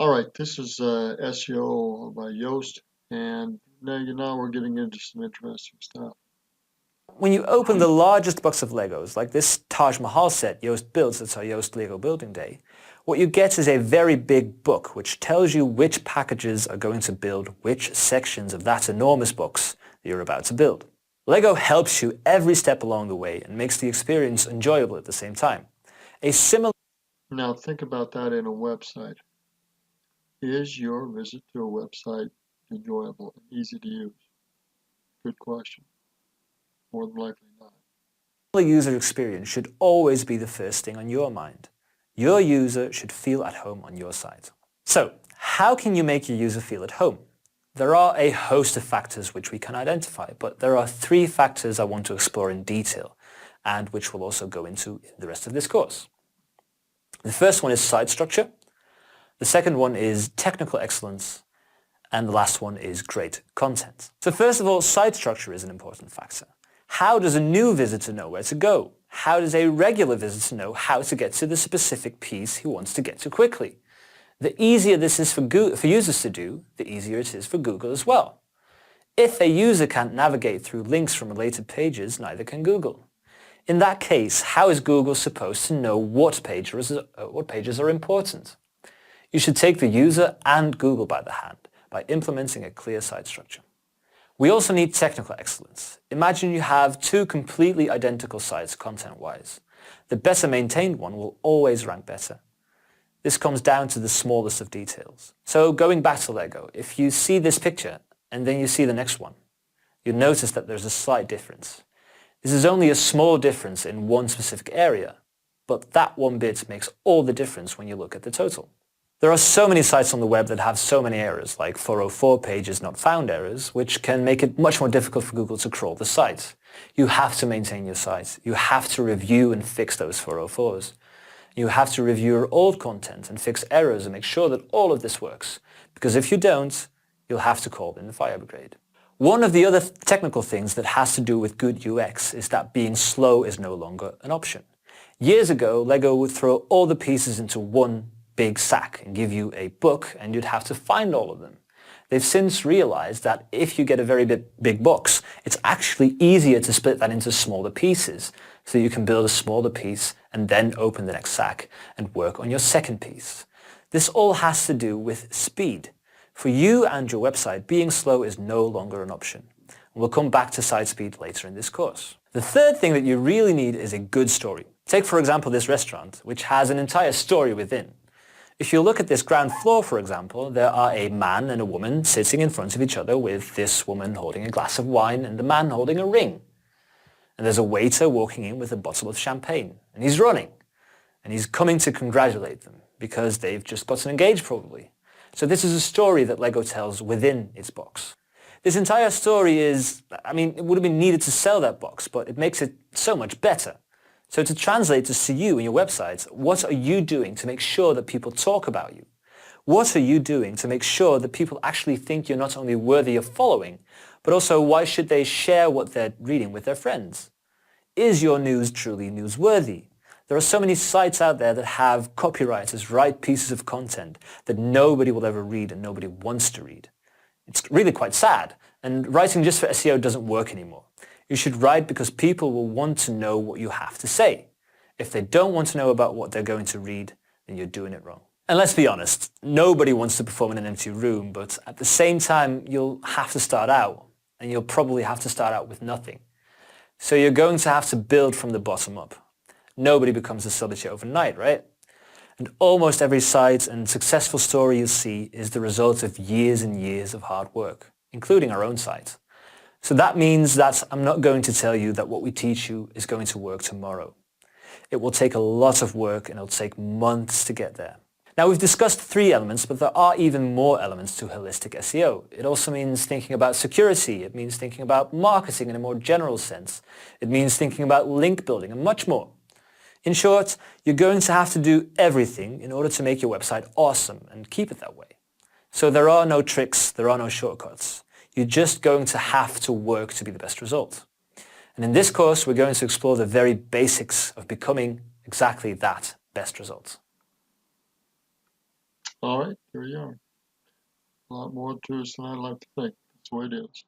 All right, this is SEO by Yoast, and now we're getting into some interesting stuff. When you open the largest box of Legos, like this Taj Mahal set Yoast builds at our Yoast Lego Building Day, what you get is a very big book which tells you which packages are going to build which sections of that enormous box that you're about to build. Lego helps you every step along the way and makes the experience enjoyable at the same time. Now think about that in a website. Is your visit to a website enjoyable and easy to use? Good question. More than likely not. User experience should always be the first thing on your mind. Your user should feel at home on your site. So, how can you make your user feel at home? There are a host of factors which we can identify, but there are 3 factors I want to explore in detail, and which we'll also go into in the rest of this course. The first one is site structure, the second one is technical excellence, and the last one is great content. So first of all, site structure is an important factor. How does a new visitor know where to go? How does a regular visitor know how to get to the specific piece he wants to get to quickly? The easier this is for users to do, the easier it is for Google as well. If a user can't navigate through links from related pages, neither can Google. In that case, how is Google supposed to know what pages are important? You should take the user and Google by the hand by implementing a clear site structure. We also need technical excellence. Imagine you have 2 completely identical sites content-wise. The better maintained one will always rank better. This comes down to the smallest of details. So going back to Lego, if you see this picture and then you see the next one, you'll notice that there's a slight difference. This is only a small difference in one specific area, but that one bit makes all the difference when you look at the total. There are so many sites on the web that have so many errors, like 404 pages not found errors, which can make it much more difficult for Google to crawl the site. You have to maintain your site. You have to review and fix those 404s. You have to review your old content and fix errors and make sure that all of this works. Because if you don't, you'll have to call in the fire brigade. One of the other technical things that has to do with good UX is that being slow is no longer an option. Years ago, Lego would throw all the pieces into one big sack and give you a book and you'd have to find all of them. They've since realized that if you get a very big box, it's actually easier to split that into smaller pieces so you can build a smaller piece and then open the next sack and work on your second piece. This all has to do with speed. For you and your website, being slow is no longer an option. We'll come back to site speed later in this course. The third thing that you really need is a good story. Take, for example, this restaurant, which has an entire story within. If you look at this ground floor, for example, there are a man and a woman sitting in front of each other with this woman holding a glass of wine and the man holding a ring. And there's a waiter walking in with a bottle of champagne, and he's running. And he's coming to congratulate them because they've just gotten engaged probably. So this is a story that Lego tells within its box. This entire story is, it would have been needed to sell that box, but it makes it so much better. So to translate this to you and your website, what are you doing to make sure that people talk about you? What are you doing to make sure that people actually think you're not only worthy of following, but also why should they share what they're reading with their friends? Is your news truly newsworthy? There are so many sites out there that have copywriters write pieces of content that nobody will ever read and nobody wants to read. It's really quite sad, and writing just for SEO doesn't work anymore. You should write because people will want to know what you have to say. If they don't want to know about what they're going to read, then you're doing it wrong. And let's be honest, nobody wants to perform in an empty room, but at the same time, you'll have to start out, and you'll probably have to start out with nothing. So you're going to have to build from the bottom up. Nobody becomes a celebrity overnight, right? And almost every site and successful story you see is the result of years and years of hard work, including our own site. So that means that I'm not going to tell you that what we teach you is going to work tomorrow. It will take a lot of work and it'll take months to get there. Now we've discussed 3 elements, but there are even more elements to holistic SEO. It also means thinking about security. It means thinking about marketing in a more general sense. It means thinking about link building and much more. In short, you're going to have to do everything in order to make your website awesome and keep it that way. So there are no tricks, there are no shortcuts. You're just going to have to work to be the best result. And in this course, we're going to explore the very basics of becoming exactly that best result. All right, there you are. A lot more to us than I'd like to think. That's the way it is.